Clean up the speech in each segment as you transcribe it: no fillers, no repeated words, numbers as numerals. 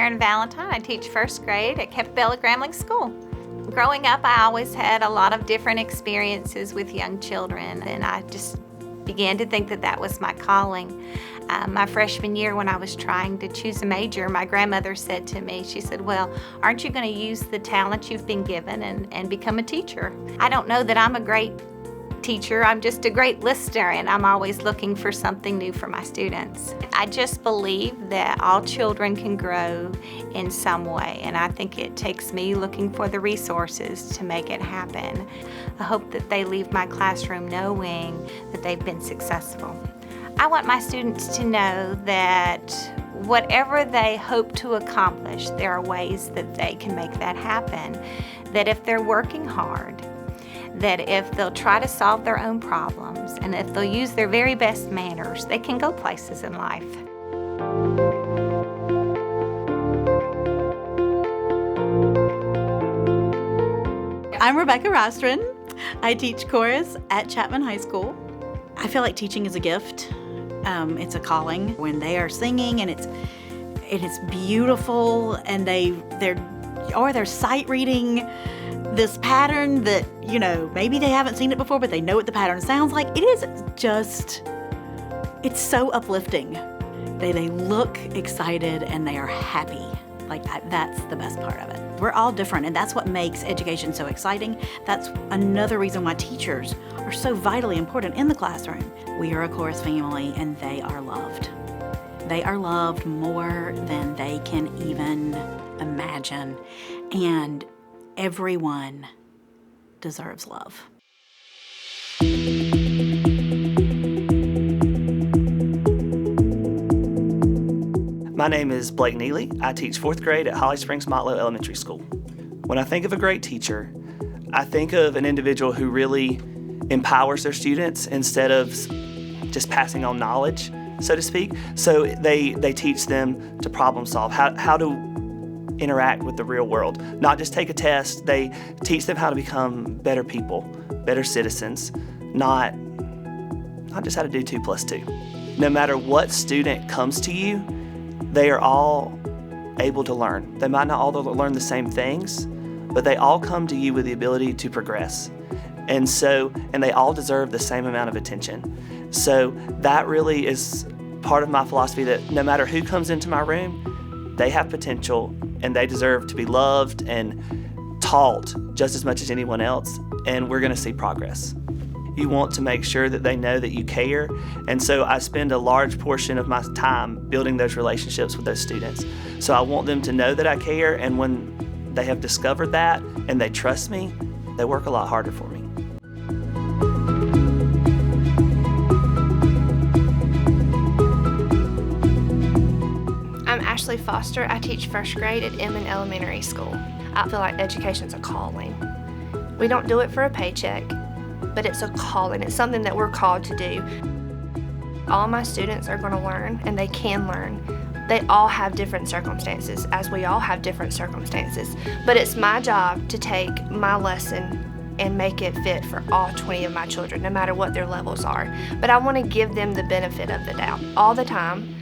Karen Valentine. I teach first grade at Capabella Grambling School. Growing up, I always had a lot of different experiences with young children, and I just began to think that that was my calling. My freshman year, when I was trying to choose a major, my grandmother said to me, she said, well, aren't you going to use the talent you've been given and become a teacher? I don't know that I'm a great teacher, I'm just a great listener, and I'm always looking for something new for my students. I just believe that all children can grow in some way, and I think it takes me looking for the resources to make it happen. I hope that they leave my classroom knowing that they've been successful. I want my students to know that whatever they hope to accomplish, there are ways that they can make that happen. That if they're working hard, that if they'll try to solve their own problems, and if they'll use their very best manners, they can go places in life. I'm Rebecca Astron. I teach chorus at Chapman High School. I feel like teaching is a gift. It's a calling. When they are singing and it is beautiful, and they're sight reading this pattern that, maybe they haven't seen it before, but they know what the pattern sounds like. It's so uplifting. They look excited and they are happy. That's the best part of it. We're all different, and that's what makes education so exciting. That's another reason why teachers are so vitally important in the classroom. We are a chorus family, and they are loved. They are loved more than they can even imagine, and everyone deserves love. My name is Blake Neely. I teach 4th grade at Holly Springs Motlow Elementary School. When I think of a great teacher, I think of an individual who really empowers their students instead of just passing on knowledge, so to speak. So they teach them to problem solve, how to interact with the real world, not just take a test. They teach them how to become better people, better citizens, not just how to do 2 + 2. No matter what student comes to you, they are all able to learn. They might not all learn the same things, but they all come to you with the ability to progress. And they all deserve the same amount of attention. So that really is part of my philosophy, that no matter who comes into my room, they have potential and they deserve to be loved and taught just as much as anyone else, and we're going to see progress. You want to make sure that they know that you care, and so I spend a large portion of my time building those relationships with those students. So I want them to know that I care, and when they have discovered that and they trust me, they work a lot harder for me. I'm Ashley Foster. I teach first grade at Inman Elementary School. I feel like education's a calling. We don't do it for a paycheck, but it's a calling. It's something that we're called to do. All my students are going to learn, and they can learn. They all have different circumstances, as we all have different circumstances. But it's my job to take my lesson and make it fit for all 20 of my children, no matter what their levels are. But I want to give them the benefit of the doubt all the time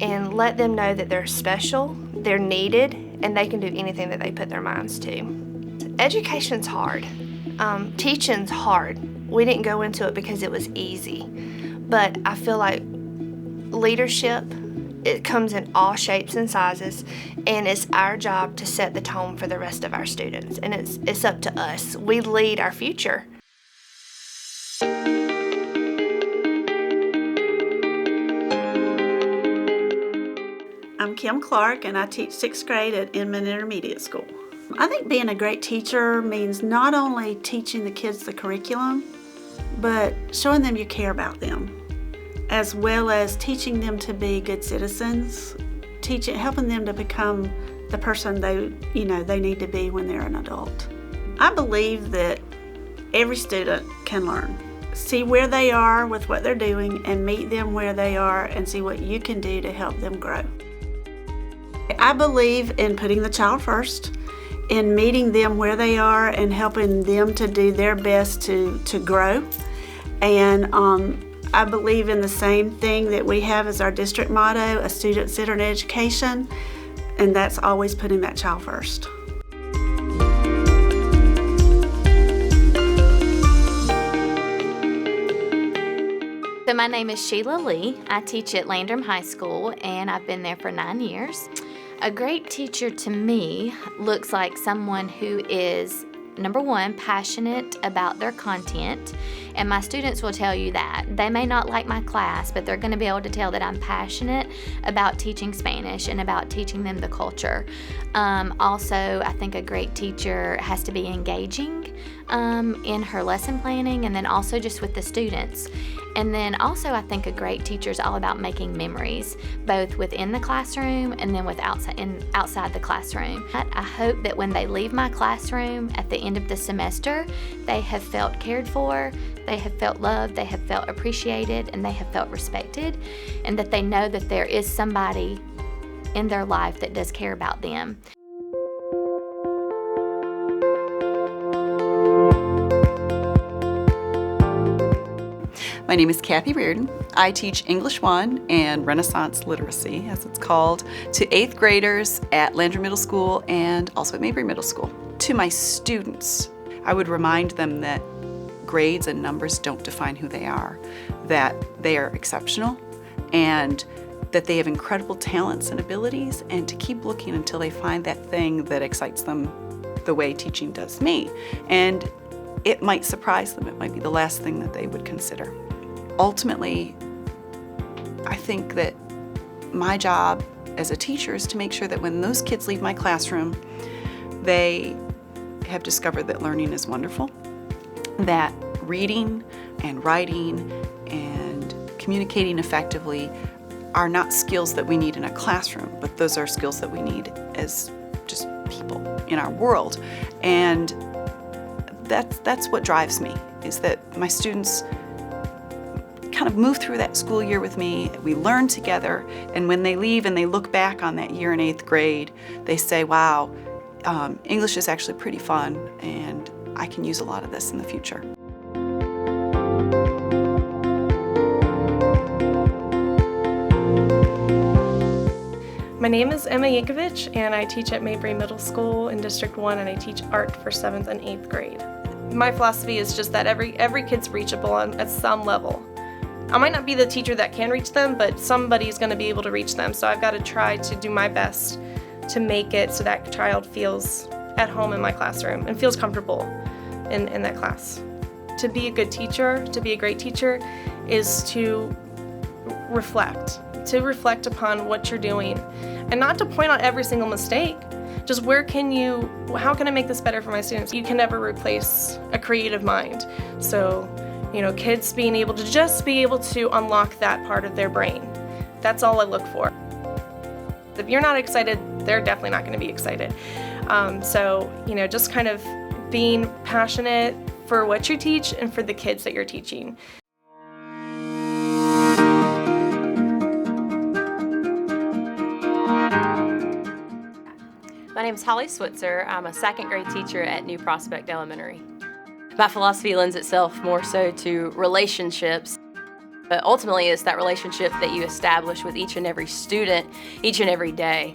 and let them know that they're special, they're needed, and they can do anything that they put their minds to. Education's hard. Teaching's hard. We didn't go into it because it was easy. But I feel like leadership, it comes in all shapes and sizes, and it's our job to set the tone for the rest of our students, and it's up to us. We lead our future. I'm Kim Clark, and I teach 6th grade at Inman Intermediate School. I think being a great teacher means not only teaching the kids the curriculum, but showing them you care about them, as well as teaching them to be good citizens, helping them to become the person they need to be when they're an adult. I believe that every student can learn. See where they are with what they're doing and meet them where they are and see what you can do to help them grow. I believe in putting the child first, in meeting them where they are and helping them to do their best to grow. And I believe in the same thing that we have as our district motto, a student-centered education. And that's always putting that child first. So my name is Sheila Lee. I teach at Landrum High School, and I've been there for 9 years. A great teacher to me looks like someone who is, number one, passionate about their content, and my students will tell you that. They may not like my class, but they're going to be able to tell that I'm passionate about teaching Spanish and about teaching them the culture. Also, I think a great teacher has to be engaging in her lesson planning, and then also just with the students. And then also I think a great teacher is all about making memories, both within the classroom and then outside the classroom. I hope that when they leave my classroom at the end of the semester, they have felt cared for, they have felt loved, they have felt appreciated, and they have felt respected, and that they know that there is somebody in their life that does care about them. My name is Kathy Reardon. I teach English 1 and Renaissance Literacy, as it's called, to 8th graders at Landrum Middle School and also at Mabry Middle School. To my students, I would remind them that grades and numbers don't define who they are, that they are exceptional, and that they have incredible talents and abilities, and to keep looking until they find that thing that excites them the way teaching does me. And it might surprise them. It might be the last thing that they would consider. Ultimately, I think that my job as a teacher is to make sure that when those kids leave my classroom, they have discovered that learning is wonderful, that reading and writing and communicating effectively are not skills that we need in a classroom, but those are skills that we need as just people in our world. And that's what drives me, is that my students kind of move through that school year with me, we learn together, and when they leave and they look back on that year in 8th grade, they say, wow, English is actually pretty fun, and I can use a lot of this in the future. My name is Emma Yankovic, and I teach at Mabry Middle School in District 1, and I teach art for 7th and 8th grade. My philosophy is just that every kid's reachable at some level. I might not be the teacher that can reach them, but somebody's going to be able to reach them, so I've got to try to do my best to make it so that child feels at home in my classroom and feels comfortable in that class. To be a good teacher, to be a great teacher, is to reflect upon what you're doing, and not to point out every single mistake. Just how can I make this better for my students? You can never replace a creative mind. So, kids being able to unlock that part of their brain. That's all I look for. If you're not excited, they're definitely not going to be excited. Just kind of being passionate for what you teach and for the kids that you're teaching. My name is Holly Switzer. I'm a 2nd grade teacher at New Prospect Elementary. My philosophy lends itself more so to relationships, but ultimately it's that relationship that you establish with each and every student, each and every day.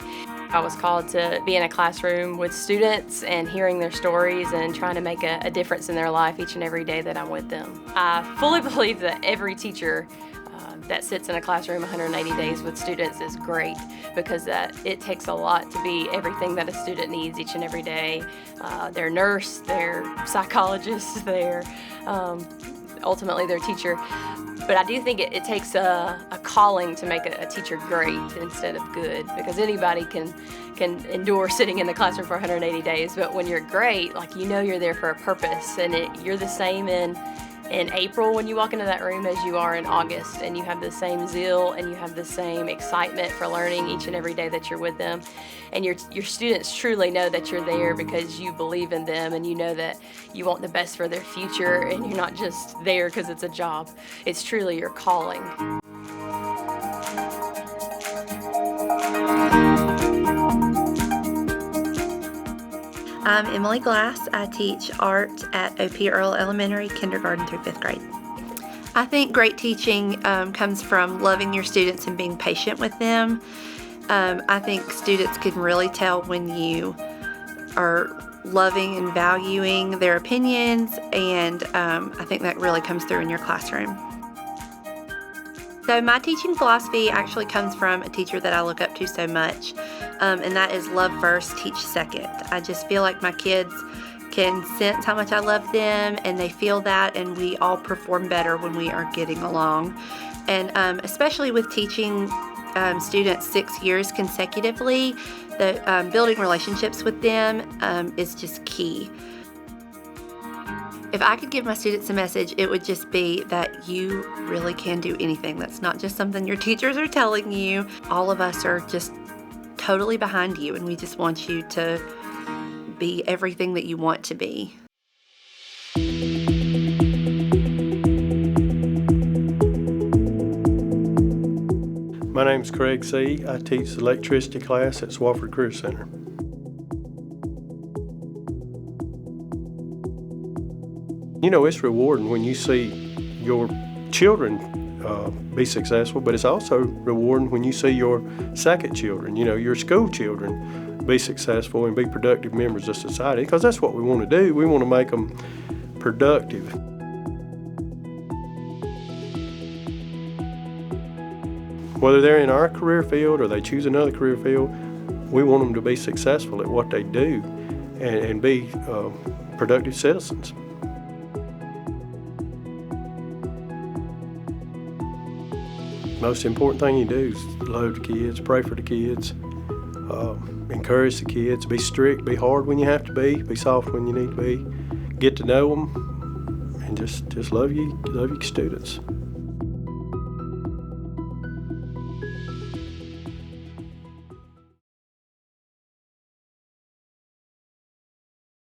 I was called to be in a classroom with students and hearing their stories and trying to make a difference in their life each and every day that I'm with them. I fully believe that every teacher that sits in a classroom 180 days with students is great, because it takes a lot to be everything that a student needs each and every day. Their nurse, their psychologist, ultimately their teacher. But I do think it takes a calling to make a teacher great instead of good, because anybody can endure sitting in the classroom for 180 days. But when you're great, you're there for a purpose, and you're the same in April when you walk into that room as you are in August, and you have the same zeal and you have the same excitement for learning each and every day that you're with them. And your students truly know that you're there because you believe in them, and you know that you want the best for their future, and you're not just there because it's a job. It's truly your calling. I'm Emily Glass. I teach art at O.P. Earl Elementary, kindergarten through 5th grade. I think great teaching comes from loving your students and being patient with them. I think students can really tell when you are loving and valuing their opinions, and I think that really comes through in your classroom. So my teaching philosophy actually comes from a teacher that I look up to so much, and that is love first, teach second. I just feel like my kids can sense how much I love them, and they feel that, and we all perform better when we are getting along. And especially with teaching students 6 years consecutively, the building relationships with them is just key. If I could give my students a message, it would just be that you really can do anything. That's not just something your teachers are telling you. All of us are just totally behind you, and we just want you to be everything that you want to be. My name is Craig C. I teach the electricity class at Swofford Career Center. You know, it's rewarding when you see your children be successful, but it's also rewarding when you see your second children, you know, your school children be successful and be productive members of society, because that's what we want to do. We want to make them productive. Whether they're in our career field or they choose another career field, we want them to be successful at what they do and be productive citizens. Most important thing you do is love the kids, pray for the kids, encourage the kids, be strict, be hard when you have to be soft when you need to be, get to know them, and just love your students.